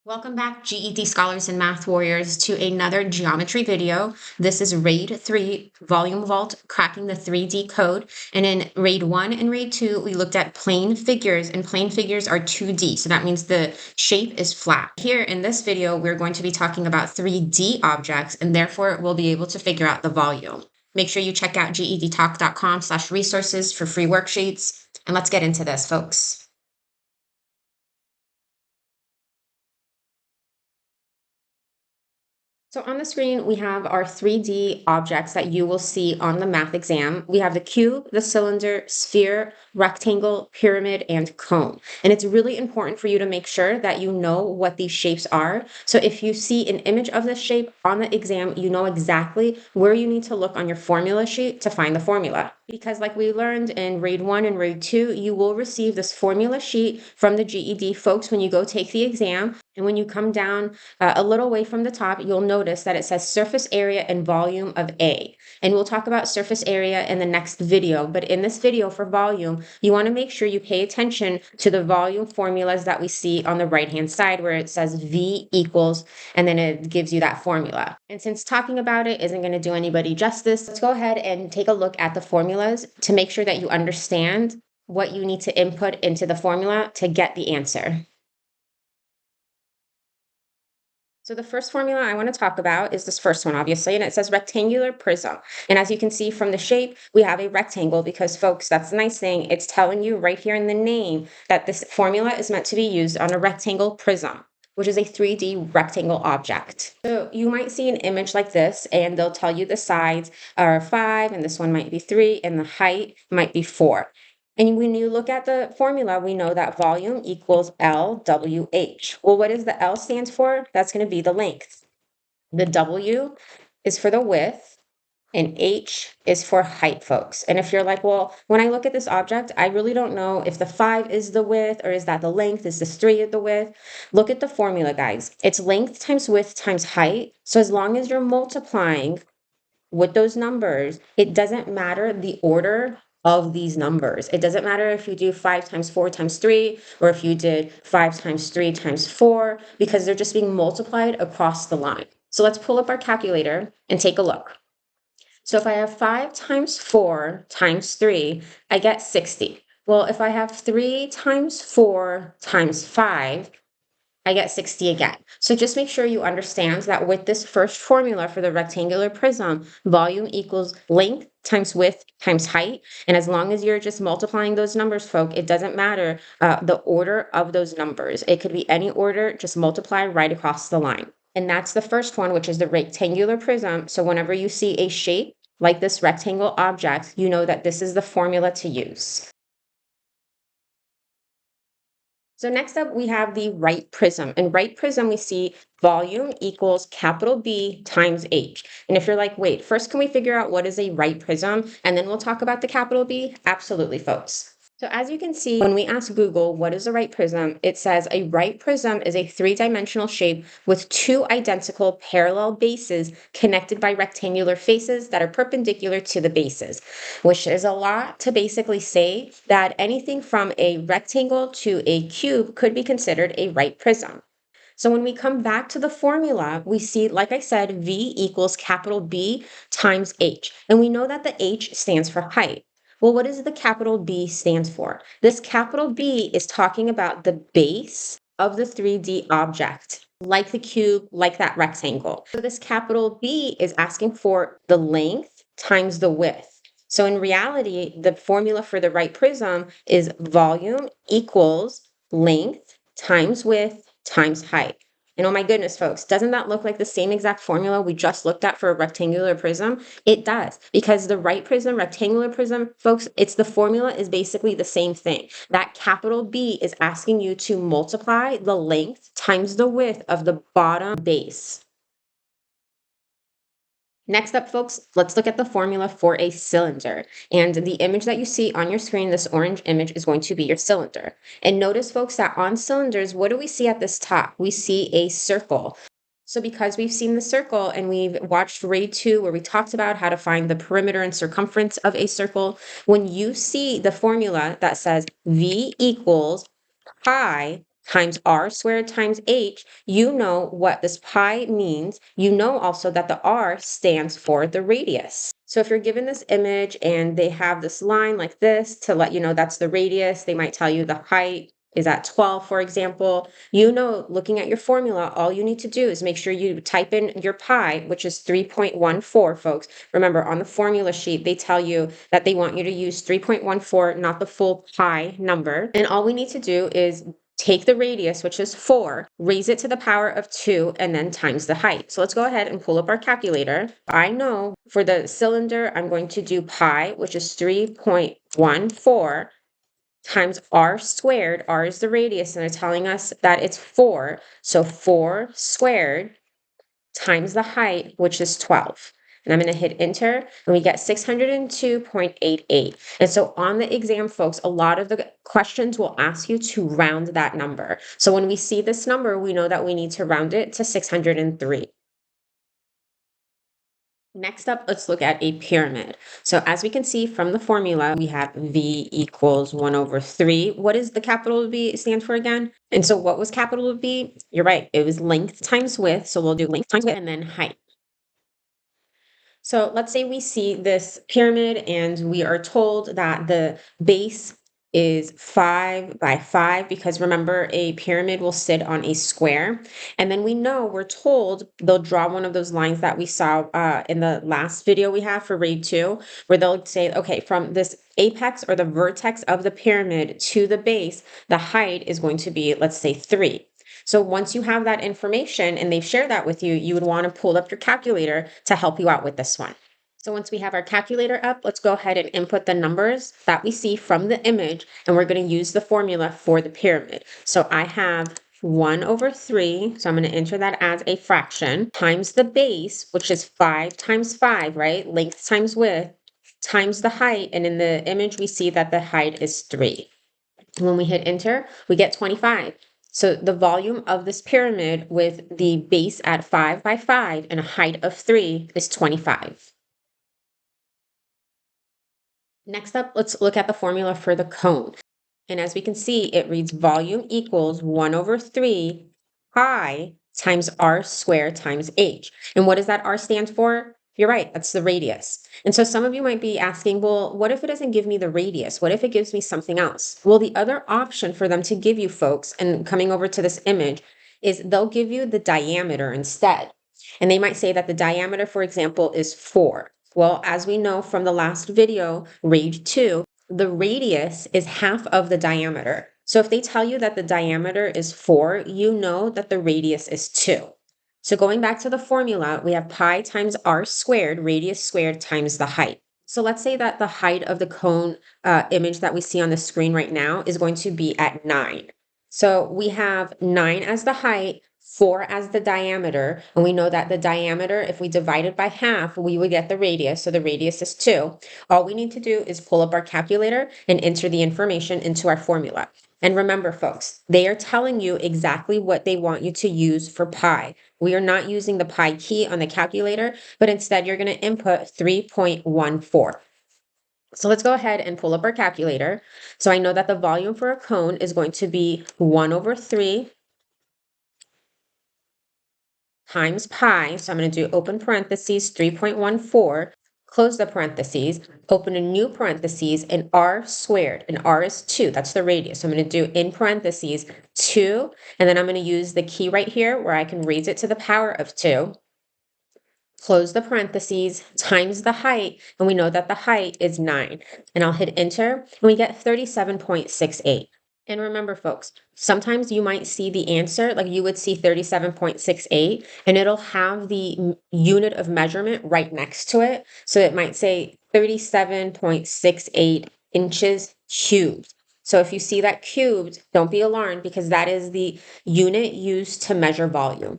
Welcome back, GED scholars and math warriors, to another geometry video. This is RAID 3, Volume Vault, cracking the 3D code. And in RAID 1 and RAID 2, we looked at plane figures, and plane figures are 2D. So that means the shape is flat. Here in this video, we're going to be talking about 3D objects, and therefore we'll be able to figure out the volume. Make sure you check out gedtalk.com/resources for free worksheets. And let's get into this, folks. So on the screen, we have our 3D objects that you will see on the math exam. We have the cube, the cylinder, sphere, rectangle, pyramid, and cone. And it's really important for you to make sure that you know what these shapes are. So if you see an image of this shape on the exam, you know exactly where you need to look on your formula sheet to find the formula. Because like we learned in RAID 1 and RAID 2, you will receive this formula sheet from the GED folks when you go take the exam. And when you come down a little way from the top, you'll notice that it says surface area and volume of A. And we'll talk about surface area in the next video. But in this video for volume, you want to make sure you pay attention to the volume formulas that we see on the right-hand side where it says V equals, and then it gives you that formula. And since talking about it isn't going to do anybody justice, let's go ahead and take a look at the formulas to make sure that you understand what you need to input into the formula to get the answer. So the first formula I want to talk about is this first one, obviously, and it says rectangular prism. And as you can see from the shape, we have a rectangle because, folks, that's the nice thing. It's telling you right here in the name that this formula is meant to be used on a rectangle prism, which is a 3D rectangle object. So you might see an image like this, and they'll tell you the sides are 5, and this one might be 3, and the height might be 4. And when you look at the formula, we know that volume equals LWH. Well, what does the L stand for? That's going to be the length. The W is for the width, and H is for height, folks. And if you're like, well, when I look at this object, I really don't know if the 5 is the width or is that the length, is this 3 the width? Look at the formula, guys. It's length times width times height. So as long as you're multiplying with those numbers, it doesn't matter the order of these numbers. It doesn't matter if you do 5 times 4 times 3, or if you did 5 times 3 times 4, because they're just being multiplied across the line. So let's pull up our calculator and take a look. So if I have 5 times 4 times 3, I get 60. Well, if I have 3 times 4 times 5, I get 60 again. So just make sure you understand that with this first formula for the rectangular prism, volume equals length times width times height. And as long as you're just multiplying those numbers, folk, it doesn't matter the order of those numbers. It could be any order, just multiply right across the line. And that's the first one, which is the rectangular prism. So whenever you see a shape like this rectangle object, you know that this is the formula to use. So next up, we have the right prism. In right prism, we see volume equals capital B times H. And if you're like, wait, first can we figure out what is a right prism? And then we'll talk about the capital B? Absolutely, folks. So as you can see, when we ask Google, what is a right prism? It says a right prism is a 3-dimensional shape with 2 identical parallel bases connected by rectangular faces that are perpendicular to the bases, which is a lot to basically say that anything from a rectangle to a cube could be considered a right prism. So when we come back to the formula, we see, like I said, V equals capital B times H. And we know that the H stands for height. Well, what does the capital B stands for? This capital B is talking about the base of the 3D object, like the cube, like that rectangle. So this capital B is asking for the length times the width. So in reality, the formula for the right prism is volume equals length times width times height. And oh my goodness, folks, doesn't that look like the same exact formula we just looked at for a rectangular prism? It does, because the right prism, rectangular prism, folks, it's the formula is basically the same thing. That capital B is asking you to multiply the length times the width of the bottom base. Next up, folks, let's look at the formula for a cylinder. And the image that you see on your screen, this orange image, is going to be your cylinder. And notice, folks, that on cylinders, what do we see at this top? We see a circle. So because we've seen the circle and we've watched RAID 2 where we talked about how to find the perimeter and circumference of a circle, when you see the formula that says V equals pi times r squared times h, you know what this pi means. You know also that the r stands for the radius. So if you're given this image and they have this line like this to let you know that's the radius, they might tell you the height is at 12, for example. You know, looking at your formula, all you need to do is make sure you type in your pi, which is 3.14, folks. Remember, on the formula sheet, they tell you that they want you to use 3.14, not the full pi number. And all we need to do is take the radius, which is 4, raise it to the power of 2, and then times the height. So let's go ahead and pull up our calculator. I know for the cylinder, I'm going to do pi, which is 3.14, times r squared. R is the radius, and they're telling us that it's 4. So 4 squared times the height, which is 12. And I'm going to hit enter, and we get 602.88. And so on the exam, folks, a lot of the questions will ask you to round that number. So when we see this number, we know that we need to round it to 603. Next up, let's look at a pyramid. So as we can see from the formula, we have V equals 1 over 3. What does the capital V stand for again? And so what was capital V? You're right, it was length times width. So we'll do length times width and then height. So let's say we see this pyramid and we are told that the base is 5 by 5, because remember, a pyramid will sit on a square. And then we know, we're told they'll draw one of those lines that we saw in the last video we have for grade 2, where they'll say, okay, from this apex or the vertex of the pyramid to the base, the height is going to be, let's say, 3. So once you have that information and they've shared that with you, you would want to pull up your calculator to help you out with this one. So once we have our calculator up, let's go ahead and input the numbers that we see from the image, and we're going to use the formula for the pyramid. So I have 1 over 3, so I'm going to enter that as a fraction, times the base, which is 5 times 5, right? Length times width, times the height, and in the image we see that the height is 3. When we hit enter, we get 25. So the volume of this pyramid with the base at 5 by 5 and a height of 3 is 25. Next up, let's look at the formula for the cone. And as we can see, it reads volume equals 1 over 3 pi times r squared times h. And what does that r stand for? You're right, that's the radius. And so some of you might be asking, well, what if it doesn't give me the radius? What if it gives me something else? Well, the other option for them to give you, folks, and coming over to this image, is they'll give you the diameter instead. And they might say that the diameter, for example, is 4. Well, as we know from the last video, grade 2, the radius is half of the diameter. So if they tell you that the diameter is 4, you know that the radius is 2. So going back to the formula, we have pi times r squared, radius squared, times the height. So let's say that the height of the cone image that we see on the screen right now is going to be at 9. So we have 9 as the height, 4 as the diameter, and we know that the diameter, if we divide it by half, we would get the radius, so the radius is 2. All we need to do is pull up our calculator and enter the information into our formula. And remember, folks, they are telling you exactly what they want you to use for pi. We are not using the pi key on the calculator, but instead you're going to input 3.14. So let's go ahead and pull up our calculator. So I know that the volume for a cone is going to be 1 over 3 times pi. So I'm going to do open parentheses 3.14, close the parentheses, open a new parentheses, and r squared, and r is 2. That's the radius. So I'm going to do in parentheses 2, and then I'm going to use the key right here where I can raise it to the power of 2. Close the parentheses, times the height, and we know that the height is 9. And I'll hit enter, and we get 37.68. And remember, folks, sometimes you might see the answer, like you would see 37.68, and it'll have the unit of measurement right next to it. So it might say 37.68 inches cubed. So if you see that cubed, don't be alarmed, because that is the unit used to measure volume.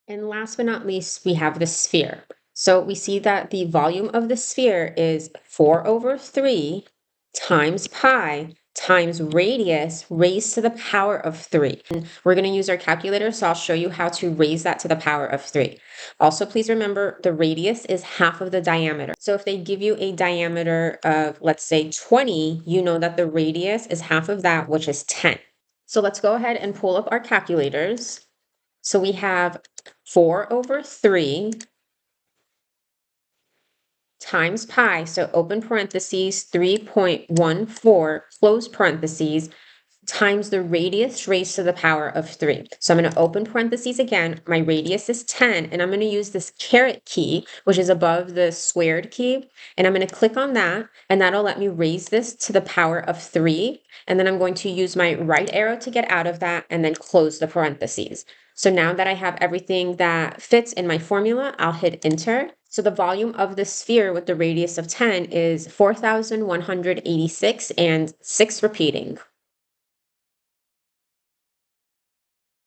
And last but not least, we have the sphere. So we see that the volume of the sphere is 4 over 3 times pi times radius raised to the power of 3. And we're going to use our calculator, so I'll show you how to raise that to the power of 3. Also, please remember the radius is half of the diameter. So if they give you a diameter of, let's say, 20, you know that the radius is half of that, which is 10. So let's go ahead and pull up our calculators. So we have 4 over 3 times pi, so open parentheses, 3.14, close parentheses, times the radius raised to the power of 3. So I'm going to open parentheses again. My radius is 10, and I'm going to use this caret key, which is above the squared key, and I'm going to click on that, and that'll let me raise this to the power of 3. And then I'm going to use my right arrow to get out of that, and then close the parentheses. So now that I have everything that fits in my formula, I'll hit enter. So the volume of the sphere with the radius of 10 is 4,186 and 6 repeating.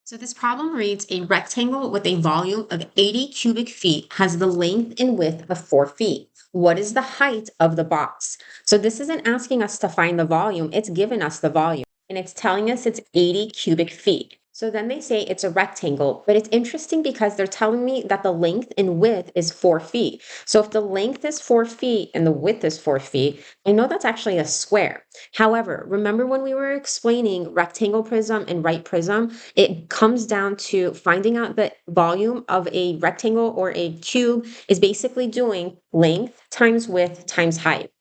So this problem reads, a rectangle with a volume of 80 cubic feet has the length and width of 4 feet. What is the height of the box? So this isn't asking us to find the volume, it's given us the volume, and it's telling us it's 80 cubic feet. So then they say it's a rectangle, but it's interesting because they're telling me that the length and width is 4 feet. So if the length is 4 feet and the width is 4 feet, I know that's actually a square. However, remember when we were explaining rectangle prism and right prism, it comes down to finding out the volume of a rectangle or a cube is basically doing length times width times height.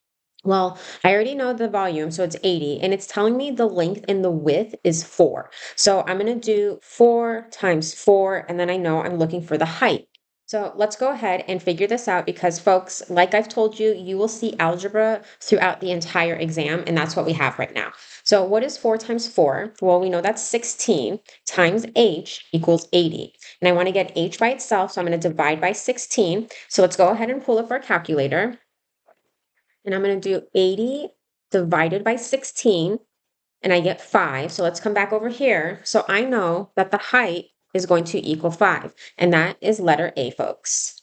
Well, I already know the volume, so it's 80, and it's telling me the length and the width is 4. So I'm going to do 4 times 4, and then I know I'm looking for the height. So let's go ahead and figure this out because, folks, like I've told you, you will see algebra throughout the entire exam, and that's what we have right now. So what is 4 times 4? Well, we know that's 16 times h equals 80. And I want to get h by itself, so I'm going to divide by 16. So let's go ahead and pull up our calculator. And I'm going to do 80 divided by 16, and I get 5. So let's come back over here. So I know that the height is going to equal 5, and that is letter A, folks.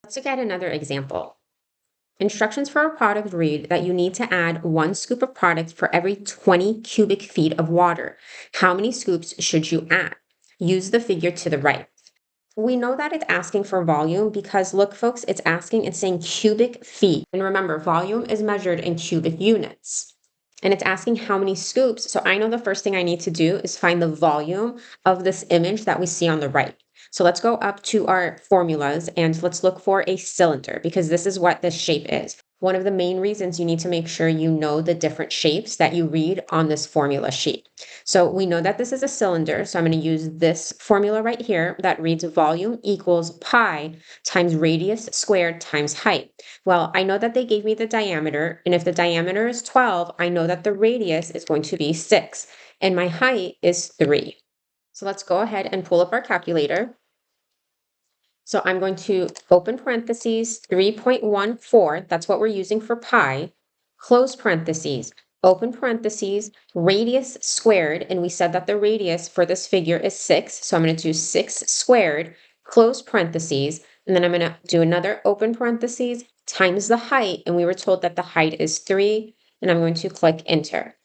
Let's look at another example. Instructions for a product read that you need to add 1 scoop of product for every 20 cubic feet of water. How many scoops should you add? Use the figure to the right. We know that it's asking for volume because look, folks, it's saying cubic feet. And remember, volume is measured in cubic units. And it's asking how many scoops. So I know the first thing I need to do is find the volume of this image that we see on the right. So let's go up to our formulas and let's look for a cylinder because this is what this shape is. One of the main reasons you need to make sure you know the different shapes that you read on this formula sheet. So we know that this is a cylinder, so I'm going to use this formula right here that reads volume equals pi times radius squared times height. Well, I know that they gave me the diameter, and if the diameter is 12, I know that the radius is going to be 6, and my height is 3. So let's go ahead and pull up our calculator. So I'm going to open parentheses, 3.14, that's what we're using for pi, close parentheses, open parentheses, radius squared, and we said that the radius for this figure is 6, so I'm going to do 6 squared, close parentheses, and then I'm going to do another open parentheses times the height, and we were told that the height is 3, and I'm going to click enter.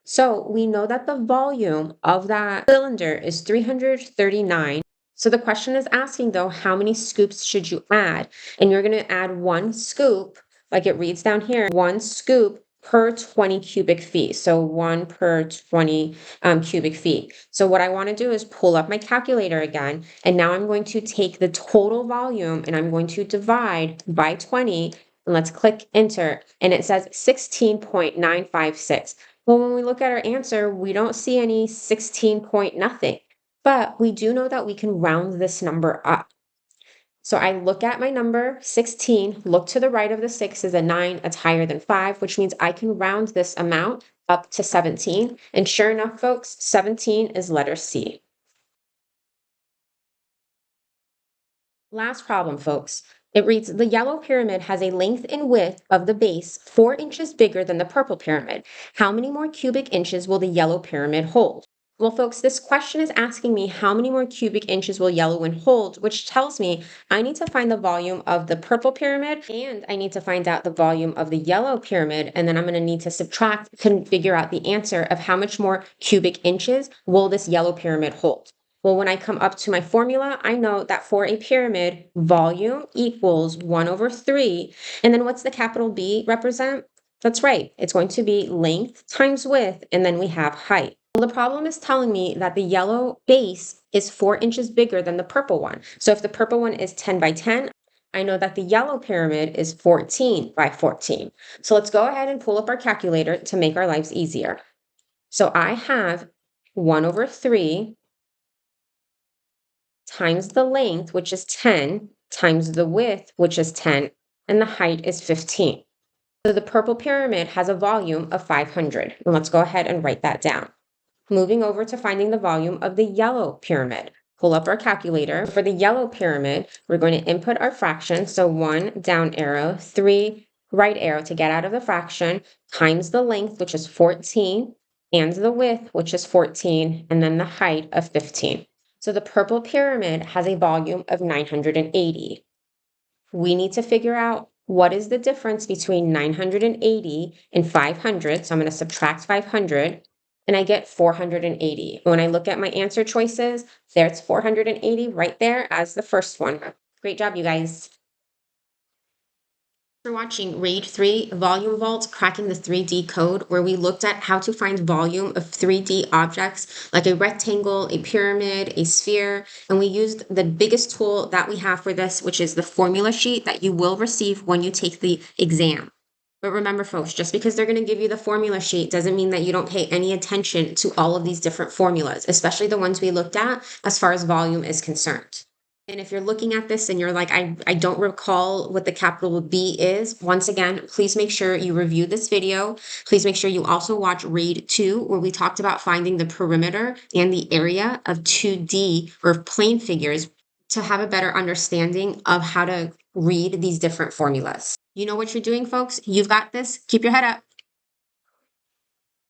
So we know that the volume of that cylinder is 339. So the question is asking though, how many scoops should you add? And you're going to add 1 scoop, like it reads down here, 1 scoop per 20 cubic feet. So 1 per 20 cubic feet. So what I want to do is pull up my calculator again. And now I'm going to take the total volume and I'm going to divide by 20. And let's click enter. And it says 16.956. Well, when we look at our answer, we don't see any 16 point nothing. But we do know that we can round this number up. So I look at my number 16, look to the right of the 6 is a 9, it's higher than 5, which means I can round this amount up to 17. And sure enough, folks, 17 is letter C. Last problem, folks. It reads, the yellow pyramid has a length and width of the base 4 inches bigger than the purple pyramid. How many more cubic inches will the yellow pyramid hold? Well, folks, this question is asking me how many more cubic inches will yellow one hold, which tells me I need to find the volume of the purple pyramid and I need to find out the volume of the yellow pyramid. And then I'm going to need to subtract to figure out the answer of how much more cubic inches will this yellow pyramid hold. Well, when I come up to my formula, I know that for a pyramid, volume equals 1 over 3. And then what's the capital B represent? That's right. It's going to be length times width, and then we have height. Well, the problem is telling me that the yellow base is 4 inches bigger than the purple one. So if the purple one is 10 by 10, I know that the yellow pyramid is 14 by 14. So let's go ahead and pull up our calculator to make our lives easier. So I have 1 over 3 times the length, which is 10, times the width, which is 10, and the height is 15. So the purple pyramid has a volume of 500. And let's go ahead and write that down. Moving over to finding the volume of the yellow pyramid. Pull up our calculator. For the yellow pyramid, we're going to input our fraction. So 1 down arrow, 3 right arrow to get out of the fraction, times the length, which is 14, and the width, which is 14, and then the height of 15. So the purple pyramid has a volume of 980. We need to figure out what is the difference between 980 and 500. So I'm going to subtract 500 and I get 480. When I look at my answer choices, there's 480 right there as the first one. Great job, you guys. For watching RAID 3 Volume Vault Cracking the 3D Code, where we looked at how to find volume of 3D objects like a rectangle, a pyramid, a sphere, and we used the biggest tool that we have for this, which is the formula sheet that you will receive when you take the exam. But remember, folks, just because they're going to give you the formula sheet doesn't mean that you don't pay any attention to all of these different formulas, especially the ones we looked at as far as volume is concerned. And if you're looking at this and you're like, I don't recall what the capital B is, once again, please make sure you review this video. Please make sure you also watch RAID 2, where we talked about finding the perimeter and the area of 2D or plane figures to have a better understanding of how to read these different formulas. You know what you're doing, folks. You've got this. Keep your head up.